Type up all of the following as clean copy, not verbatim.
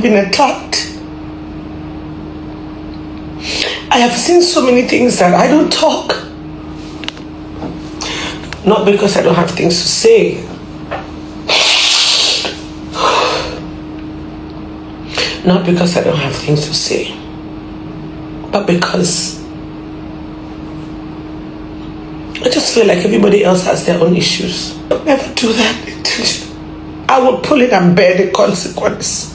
have been attacked. I have seen so many things that I don't talk. Not because I don't have things to say. Not because I don't have things to say. But because I just feel like everybody else has their own issues. I'll never do that intentionally. I will pull it and bear the consequence.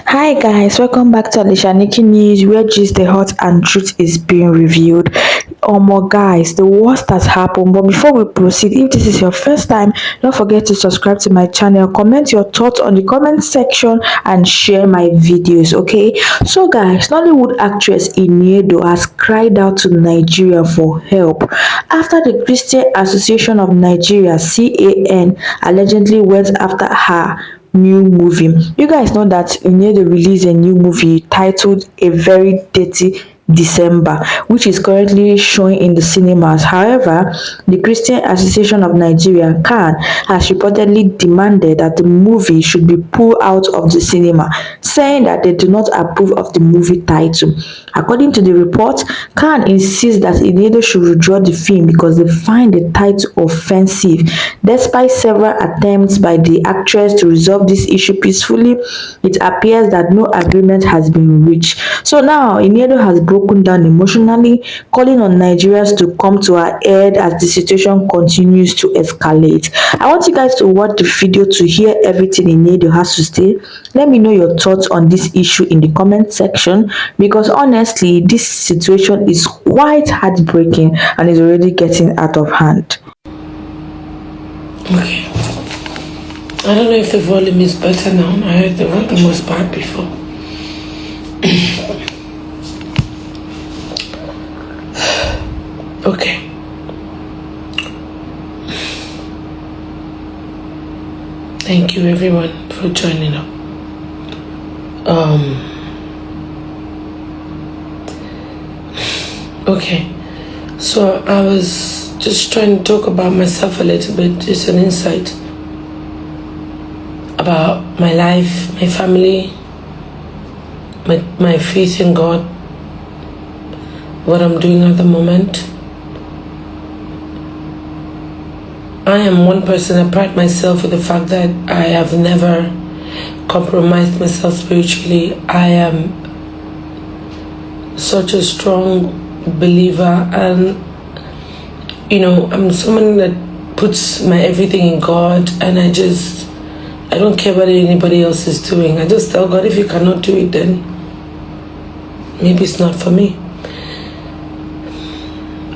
Hi guys, welcome back to Alishaniki News, where just the hot and truth is being revealed. Guys, the worst has happened. But before we proceed, if this is your first time, don't forget to subscribe to my channel, comment your thoughts on the comment section, and share my videos. Okay, so guys, Nollywood actress Iniedo has cried out to Nigeria for help after the Christian Association of Nigeria (CAN) allegedly went after her new movie. You guys know that Iniedo released a new movie titled A Very Dirty December, which is currently showing in the cinemas. However, the Christian Association of Nigeria (CAN) has reportedly demanded that the movie should be pulled out of the cinema, saying that they do not approve of the movie title. According to the report, CAN insists that Iniedo should withdraw the film because they find the title offensive. Despite several attempts by the actress to resolve this issue peacefully, it appears that no agreement has been reached. So now Iniedo has broken down emotionally, calling on Nigerians to come to her aid as the situation continues to escalate. I want you guys to watch the video to hear everything Iniedo has to say. Let me know your thoughts on this issue in the comment section, because honestly, this situation is quite heartbreaking and is already getting out of hand. Okay. I don't know if the volume is better now. I heard the volume was bad before. Okay. Thank you everyone for joining up. Okay. So I was just trying to talk about myself a little bit, just an insight about my life, my family, my faith in God, what I'm doing at the moment. I am one person. I pride myself with the fact that I have never compromised myself spiritually. I am such a strong believer, and I'm someone that puts my everything in God, and I don't care what anybody else is doing. I just tell God, if you cannot do it, then maybe it's not for me.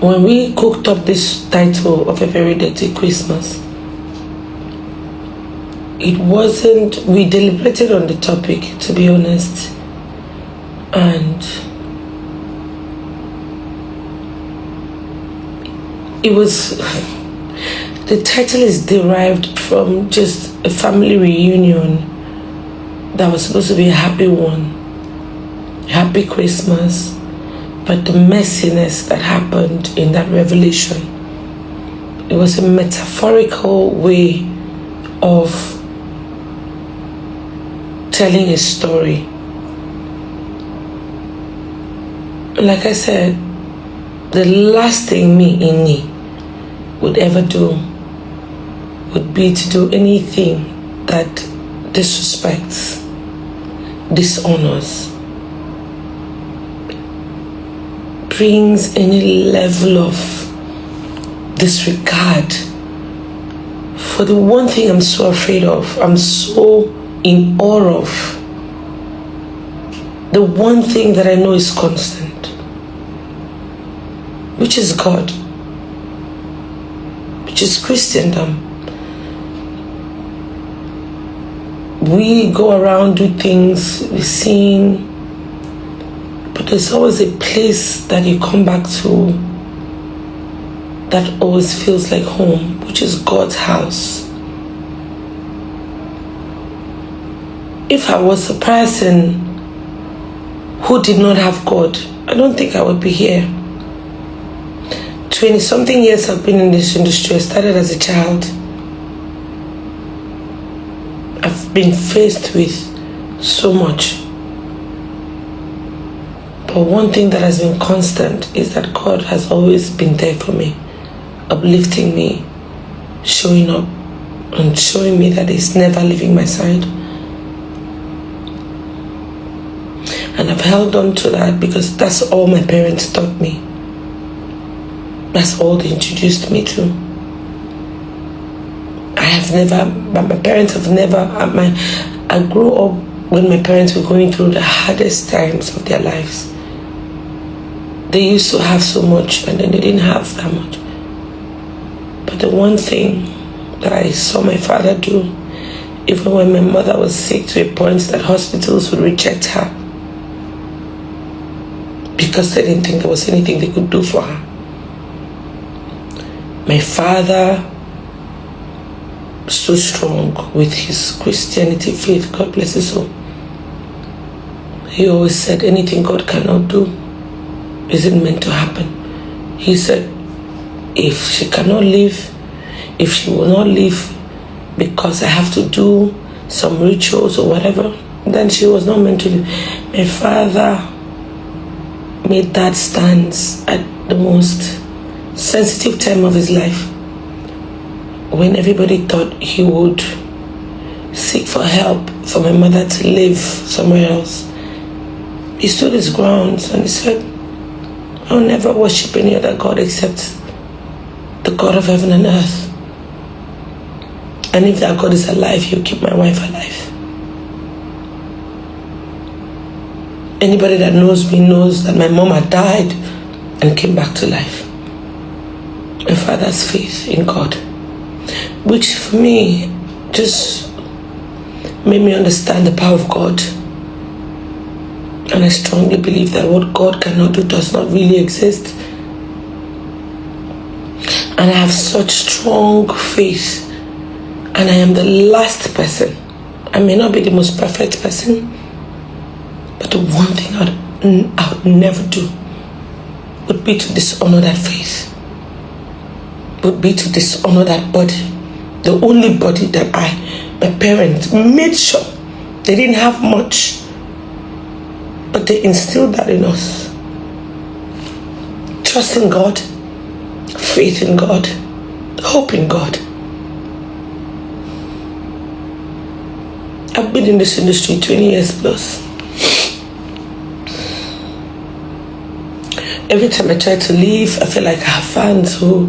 When we cooked up this title of A Very Dirty Christmas, we deliberated on the topic, to be honest, and the title is derived from just a family reunion that was supposed to be a happy one, happy Christmas, but the messiness that happened in that revelation, it was a metaphorical way of telling a story. Like I said, the last thing me would ever do would be to do anything that disrespects, dishonors, brings any level of disregard for the one thing I'm so afraid of, I'm so in awe of, the one thing that I know is constant, which is God, which is Christendom. We go around, do things, we sing, but there's always a place that you come back to that always feels like home, which is God's house. If I was a person who did not have God, I don't think I would be here. 20 something years I've been in this industry. I started as a child. I've been faced with so much. But one thing that has been constant is that God has always been there for me, uplifting me, showing up, and showing me that He's never leaving my side. And I've held on to that because that's all my parents taught me. That's all they introduced me to. My parents have never, I grew up when my parents were going through the hardest times of their lives. They used to have so much and then they didn't have that much. But the one thing that I saw my father do, even when my mother was sick to a point that hospitals would reject her because they didn't think there was anything they could do for her. My father, so strong with his Christianity faith, God bless his soul. He always said anything God cannot do isn't meant to happen. He said if she cannot live, if she will not live because I have to do some rituals or whatever, then she was not meant to live. My father made that stance at the most sensitive time of his life, when everybody thought he would seek for help for my mother to live somewhere else. He stood his ground and he said, I'll never worship any other God except the God of heaven and earth. And if that God is alive, He'll keep my wife alive. Anybody that knows me knows that my mom had died and came back to life. My father's faith in God, which for me just made me understand the power of God. And I strongly believe that what God cannot do does not really exist. And I have such strong faith. And I am the last person. I may not be the most perfect person, but the one thing I would never do would be to dishonor that faith. Would be to dishonor that body. The only body that my parents made sure they didn't have much, but they instilled that in us. Trust in God, faith in God, hope in God. I've been in this industry 20 years plus. Every time I try to leave, I feel like I have fans who,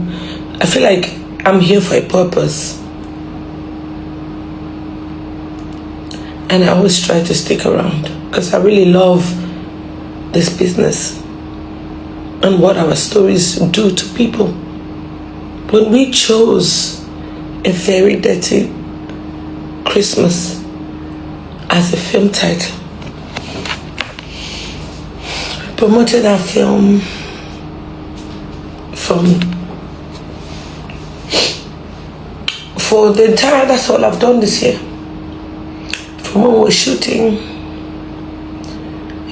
I feel like I'm here for a purpose. And I always try to stick around because I really love this business and what our stories do to people. When we chose A Very Dirty Christmas as a film title, we promoted our film for the entire, that's all I've done this year. From when we were shooting,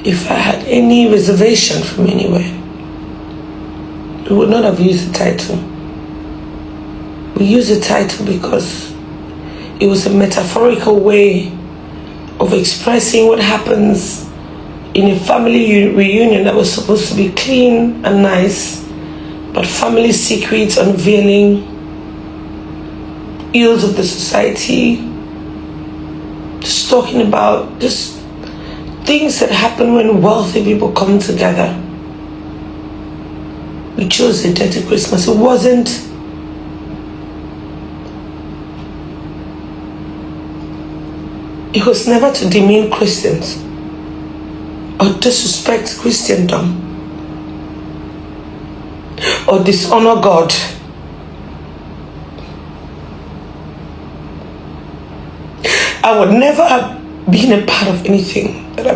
if I had any reservation from anywhere, we would not have used the title. We used the title because it was a metaphorical way of expressing what happens in a family reunion that was supposed to be clean and nice, but family secrets unveiling, ills of the society, just talking about just things that happen when wealthy people come together. We chose A Dirty Christmas. It was never to demean Christians or disrespect Christendom or dishonor God. I would never have been a part of anything that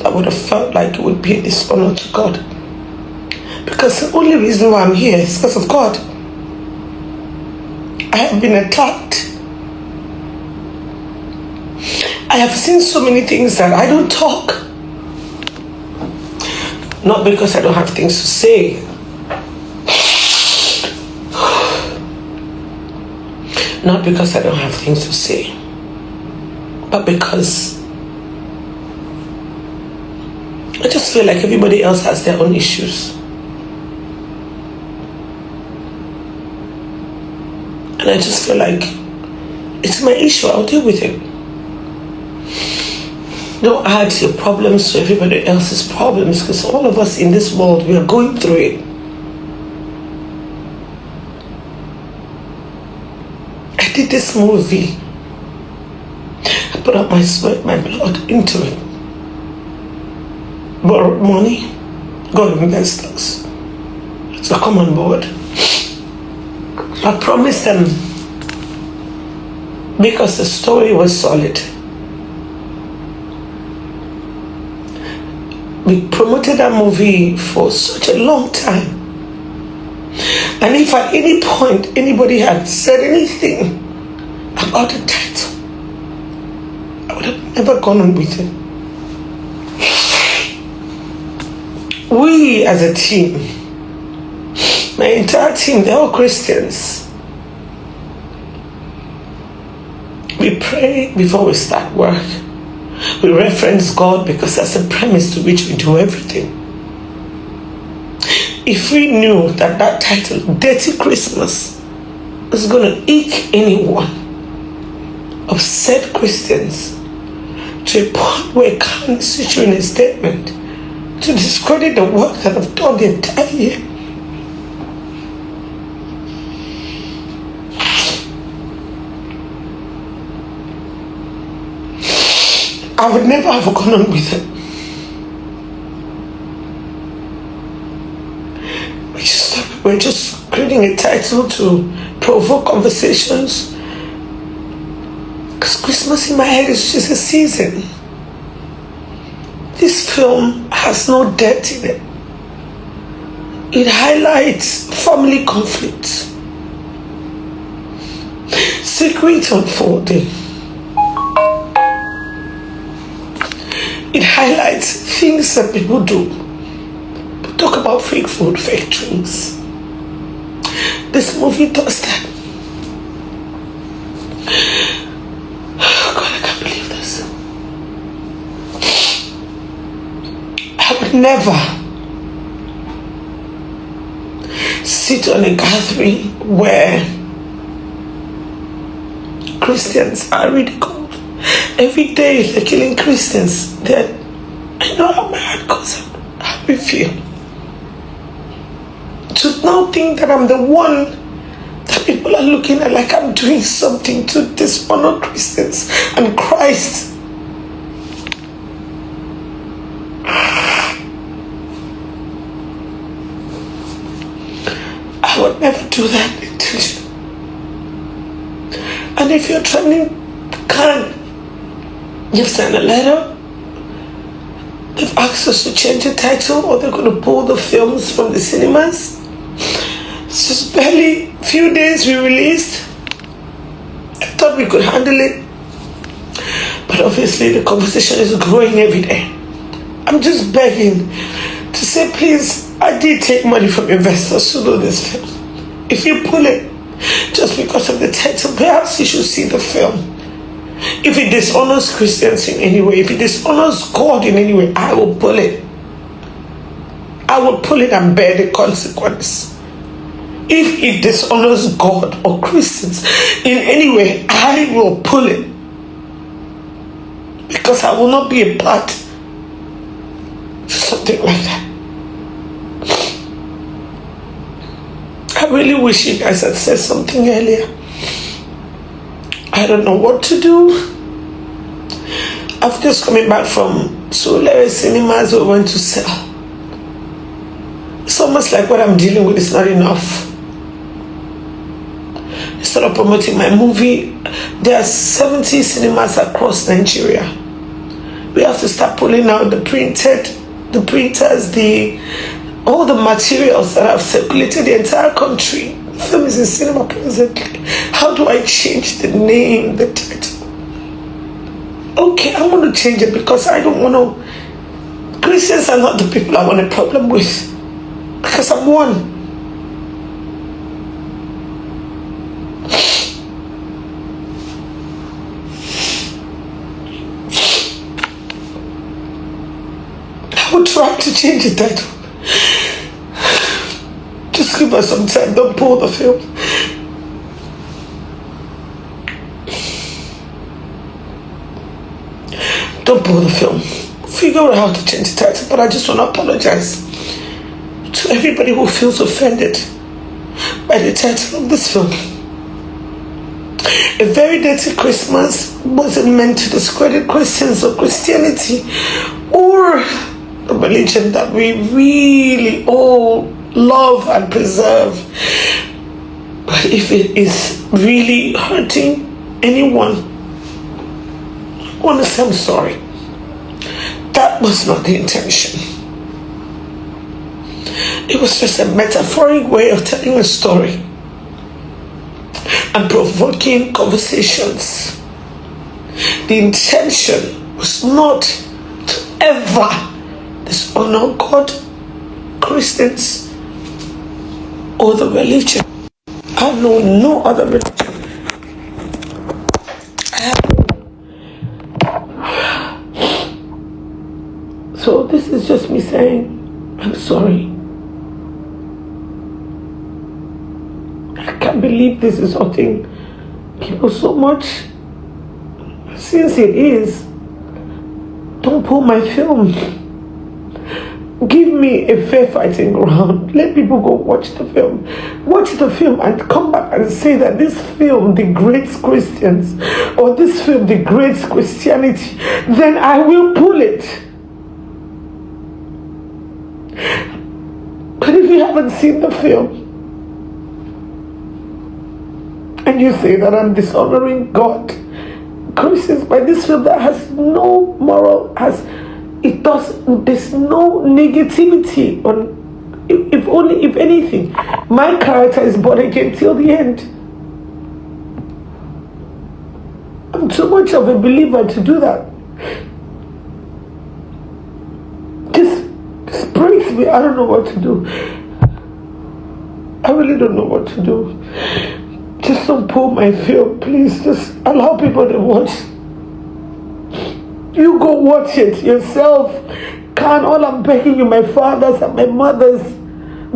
I would have felt like it would be a dishonor to God. Because the only reason why I'm here is because of God. I have been attacked. I have seen so many things that I don't talk. Not because I don't have things to say, Not because I don't have things to say, but because I just feel like everybody else has their own issues. And I just feel like it's my issue, I'll deal with it. Don't add your problems to everybody else's problems, because all of us in this world, we are going through it. I did this movie. I put up my sweat, my blood into it. Borrowed money, got investors to come on board. I promised them, because the story was solid. We promoted that movie for such a long time. And if at any point anybody had said anything about the title, I would have never gone on with it. We as a team, my entire team, they're all Christians. We pray before we start work. We reference God because that's the premise to which we do everything. If we knew that that title, Dirty Christmas, was going to eke anyone, upset Christians, to a point where it can't issue in a statement to discredit the work that I've done the entire year, I would never have gone on with it. We're just creating a title to provoke conversations. Because Christmas in my head is just a season. This film has no depth in it. It highlights family conflicts, secret unfolding. It highlights things that people do. People talk about fake food, fake drinks. This movie does that. Oh God, I can't believe this. I would never sit on a gathering where Christians are ridiculed. Every day they're killing Christians. I know how my heart goes up, how we feel. To now think that I'm the one that people are looking at like I'm doing something to dishonor Christians and Christ. I would never do that intentionally. And if you're trying to you've sent a letter, they've asked us to change the title, or they're going to pull the films from the cinemas. It's just barely a few days we released. I thought we could handle it. But obviously the conversation is growing every day. I'm just begging to say, please, I did take money from investors to do this film. If you pull it just because of the title, perhaps you should see the film. If it dishonors Christians in any way, if it dishonors God in any way, I will pull it. I will pull it and bear the consequence. If it dishonors God or Christians in any way, I will pull it. Because I will not be a part of something like that. I really wish you guys had said something earlier. I don't know what to do. I've just coming back from Solar Cinemas we went to sell. It's almost like what I'm dealing with is not enough. Instead of promoting my movie, there are 70 cinemas across Nigeria. We have to start pulling out the printers, all the materials that have circulated the entire country. The film is in cinema presently. How do I change the name, the title? Okay, I want to change it because I don't want to. Christians are not the people I want a problem with. Because I'm one. try to change the title. Just give us some time. Don't pull the film. Don't pull the film. Figure out how to change the title. But I just want to apologize to everybody who feels offended by the title of this film. A Very Dirty Christmas wasn't meant to discredit Christians or Christianity or the religion that we really all love and preserve. But if it is really hurting anyone, I want to say I'm sorry. That was not the intention. It was just a metaphoric way of telling a story and provoking conversations. The intention was not to ever dishonor God, Christians, or the religion. I know no other religion. So this is just me saying, I'm sorry. I can't believe this is hurting people so much. Since it is, don't pull my film. Give me a fair fighting ground. Let people go watch the film. Watch the film and come back and say that this film degrades Christians or this film degrades Christianity. Then I will pull it. But if you haven't seen the film, and you say that I'm dishonoring God, Christians, by this film that has no moral, there's no negativity on, if anything, my character is born again till the end. I'm too much of a believer to do that. This breaks me. I don't know what to do. I really don't know what to do. Just don't pull my film, please. Just allow people to watch. You go watch it yourself. All I'm begging you, my fathers and my mothers,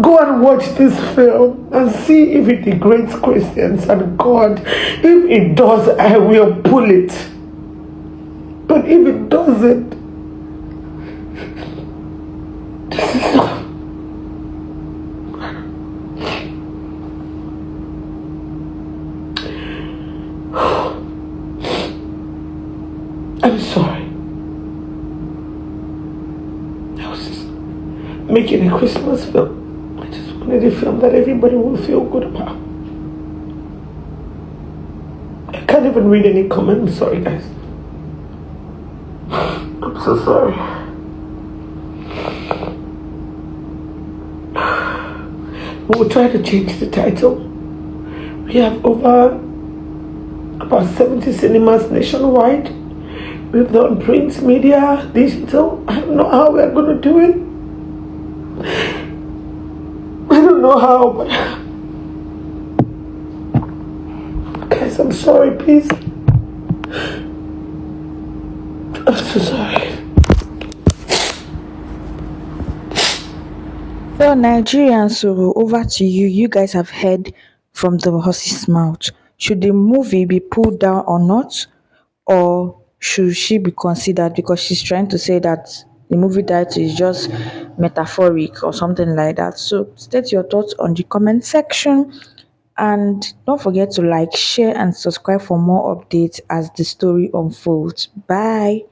go and watch this film and see if it degrades Christians and God. If it does, I will pull it. But if it doesn't, this is not. I'm sorry. I was just making a Christmas film. I just wanted a film that everybody will feel good about. I can't even read any comments. I'm sorry, guys. I'm so sorry. We'll try to change the title. We have over about 70 cinemas nationwide. We've done print, media, digital. I don't know how we're going to do it. I don't know how, but guys, I'm sorry, please. I'm so sorry. Well, Nigerians, so over to you. You guys have heard from the horse's mouth. Should the movie be pulled down or not? Or should she be considered, because she's trying to say that the movie title is just metaphoric or something like that? So state your thoughts on the comment section, and don't forget to like, share and subscribe for more updates as the story unfolds. Bye.